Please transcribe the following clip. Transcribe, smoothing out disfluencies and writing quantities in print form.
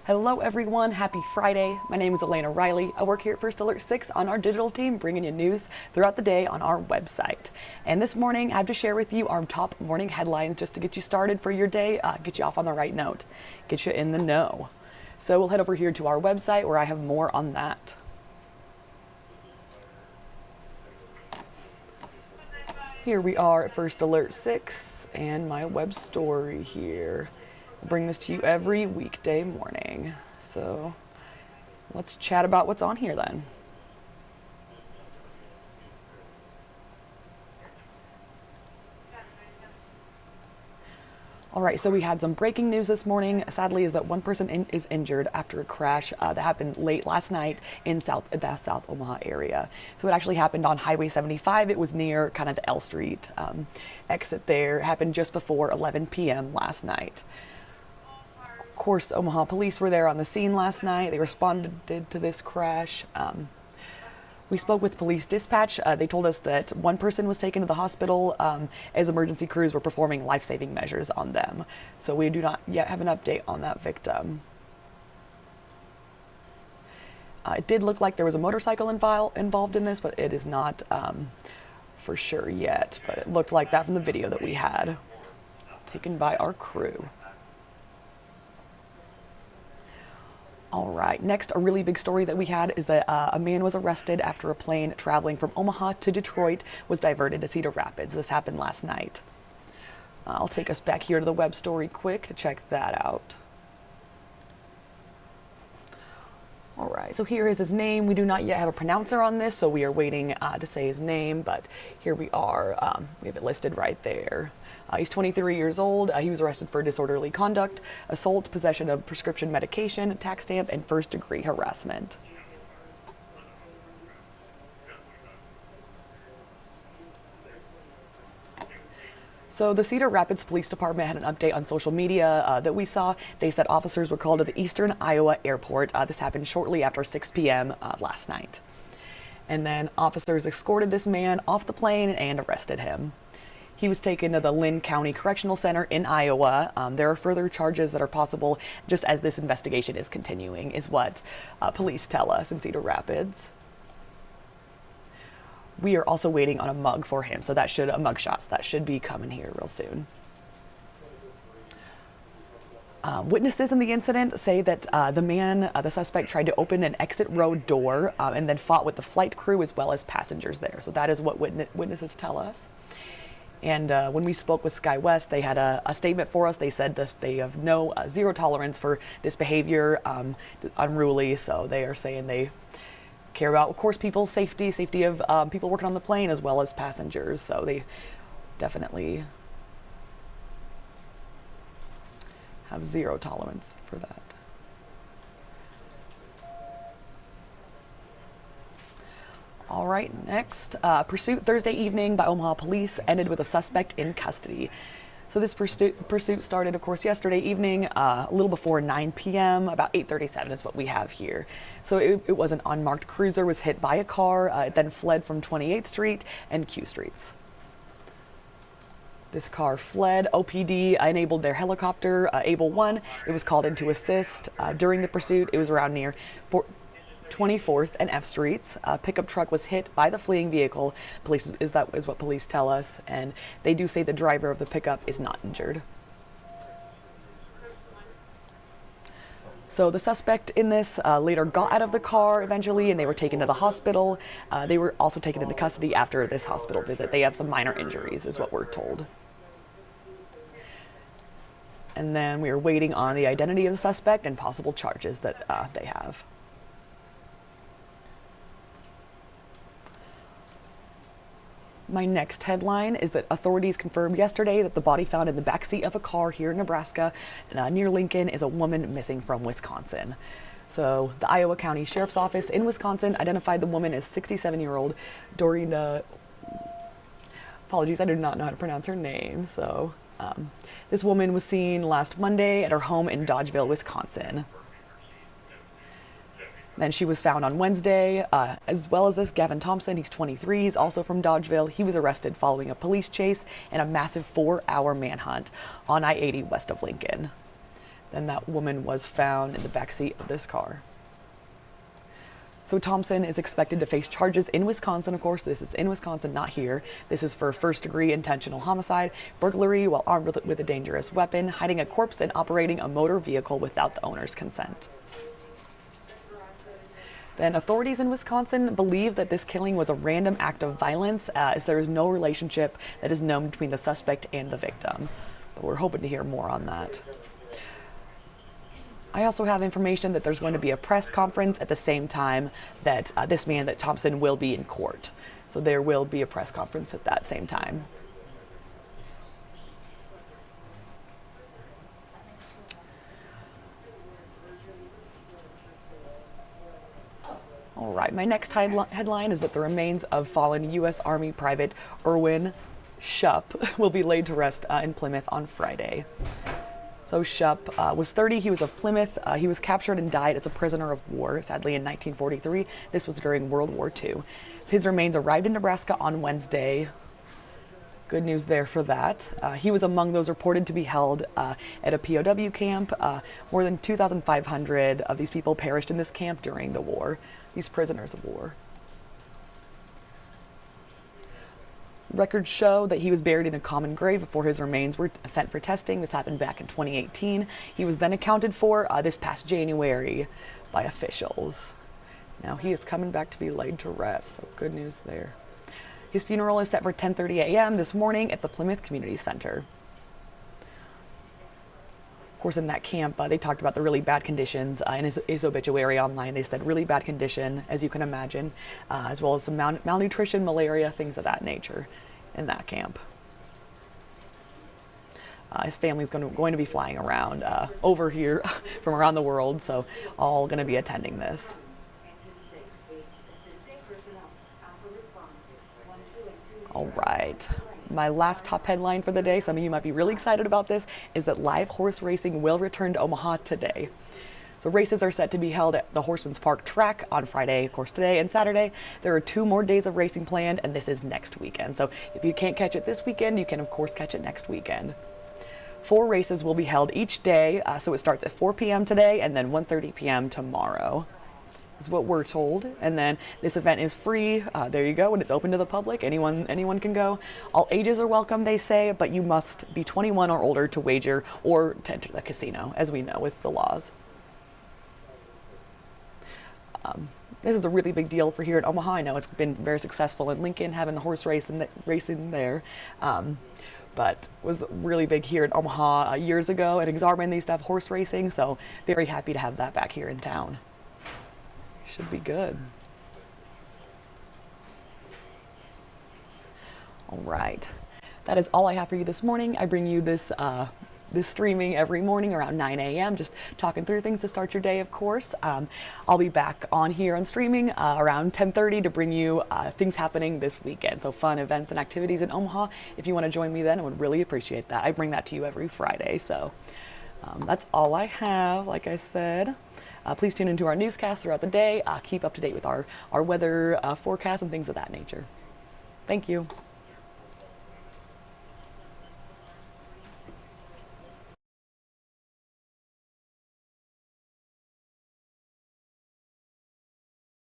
Hello everyone, happy Friday. My name is Elena Riley. I work here at First Alert 6 on our digital team, bringing you news throughout the day on our website. And this morning, I have to share with you our top morning headlines just to get you started for your day, get you off on the right note, get you in the know. So we'll head over here to our website where I have more on that. Here we are at First Alert 6 and my web story here. I bring this to you every weekday morning. So let's chat about what's on here then. All right, so we had some breaking news this morning. Sadly, is that one person is injured after a crash that happened late last night in the South Omaha area. So it actually happened on Highway 75. It was near kind of the L Street exit there. It happened just before 11 p.m. last night. Of course, Omaha police were there on the scene last night. They responded to this crash. We spoke with police dispatch. They told us that one person was taken to the hospital as emergency crews were performing life-saving measures on them. So we do not yet have an update on that victim. It did look like there was a motorcycle involved in this, but it is not for sure yet. But it looked like that from the video that we had taken by our crew. All right, next, a really big story that we had is that a man was arrested after a plane traveling from Omaha to Detroit was diverted to Cedar Rapids. This happened last night. I'll take us back here to the web story quick to check that out. All right, so here is his name. We do not yet have a pronouncer on this, so we are waiting to say his name, but here we are. We have it listed right there. He's 23 years old. He was arrested for disorderly conduct, assault, possession of prescription medication, tax stamp, and first-degree harassment. So the Cedar Rapids Police Department had an update on social media that we saw. They said officers were called to the Eastern Iowa Airport. This happened shortly after 6 p.m. Last night. And then officers escorted this man off the plane and arrested him. He was taken to the Lynn County Correctional Center in Iowa. There are further charges that are possible just as this investigation is continuing, is what police tell us in Cedar Rapids. We are also waiting on a mug for him, so that should, a mug shot, so that should be coming here real soon. Witnesses in the incident say that the suspect tried to open an exit road door and then fought with the flight crew as well as passengers there. So that is what witnesses tell us. And when we spoke with SkyWest, they had a statement for us. They said they have zero tolerance for this behavior, unruly. So they are saying they care about, of course, people's safety of people working on the plane as well as passengers. So they definitely have zero tolerance for that. All right, next, pursuit Thursday evening by Omaha police ended with a suspect in custody. So this pursuit started, of course, yesterday evening, a little before 9 p.m., about 8:37 is what we have here. So it was an unmarked cruiser, was hit by a car, it then fled from 28th Street and Q Streets. This car fled. OPD enabled their helicopter, Able 1. It was called in to assist. During the pursuit, it was around near 24th and F Streets. A pickup truck was hit by the fleeing vehicle. That is what police tell us, and they do say the driver of the pickup is not injured. So the suspect in this later got out of the car eventually, and they were taken to the hospital. They were also taken into custody after this hospital visit. They have some minor injuries, is what we're told. And then we are waiting on the identity of the suspect and possible charges that they have. My next headline is that authorities confirmed yesterday that the body found in the backseat of a car here in Nebraska near Lincoln is a woman missing from Wisconsin. So the Iowa County Sheriff's Office in Wisconsin identified the woman as 67-year-old Dorina. Apologies, I do not know how to pronounce her name. So this woman was seen last Monday at her home in Dodgeville, Wisconsin. Then she was found on Wednesday, as well as this Gavin Thompson. He's 23. He's also from Dodgeville. He was arrested following a police chase and a massive 4-hour manhunt on I-80 west of Lincoln. Then that woman was found in the backseat of this car. So Thompson is expected to face charges in Wisconsin, of course. This is in Wisconsin, not here. This is for first-degree intentional homicide, burglary while armed with a dangerous weapon, hiding a corpse, and operating a motor vehicle without the owner's consent. Then authorities in Wisconsin believe that this killing was a random act of violence, as there is no relationship that is known between the suspect and the victim. But we're hoping to hear more on that. I also have information that there's going to be a press conference at the same time that this man, that Thompson, will be in court. So there will be a press conference at that same time. All right, my next headline is that the remains of fallen U.S. Army Private Erwin Shupp will be laid to rest in Plymouth on Friday. So Shupp was 30. He was of Plymouth. He was captured and died as a prisoner of war, sadly, in 1943. This was during World War II. So his remains arrived in Nebraska on Wednesday. Good news there for that. He was among those reported to be held at a POW camp. More than 2,500 of these people perished in this camp during the war, these prisoners of war. Records show that he was buried in a common grave before his remains were sent for testing. This happened back in 2018. He was then accounted for this past January by officials. Now he is coming back to be laid to rest, so good news there. His funeral is set for 10:30 a.m. this morning at the Plymouth Community Center. Of course, in that camp, they talked about the really bad conditions. In his obituary online, they said really bad condition, as you can imagine, as well as some malnutrition, malaria, things of that nature in that camp. His family's going to be flying around over here from around the world, so all going to be attending this. All right. My last top headline for the day, some of you might be really excited about this, is that live horse racing will return to Omaha today. So races are set to be held at the Horseman's Park track on Friday, of course, today and Saturday. There are 2 more days of racing planned, and this is next weekend. So if you can't catch it this weekend, you can, of course, catch it next weekend. 4 races will be held each day, so it starts at 4 p.m. today and then 1:30 p.m. tomorrow. Is what we're told. And then this event is free. There you go. And it's open to the public. Anyone can go. All ages are welcome, they say, but you must be 21 or older to wager or to enter the casino, as we know with the laws. This is a really big deal for here in Omaha. I know it's been very successful in Lincoln, having the horse racing there. But was really big here in Omaha years ago. At Exarban, they used to have horse racing, so very happy to have that back here in town. Should be good. All right, that is all I have for you this morning. I bring you this streaming every morning around 9 a.m. just talking through things to start your day, of course. I'll be back on here on streaming around 10:30 to bring you things happening this weekend. So fun events and activities in Omaha. If you want to join me then, I would really appreciate that. I bring that to you every Friday. So that's all I have, like I said. Please tune into our newscast throughout the day. Keep up to date with our weather forecast and things of that nature. Thank you.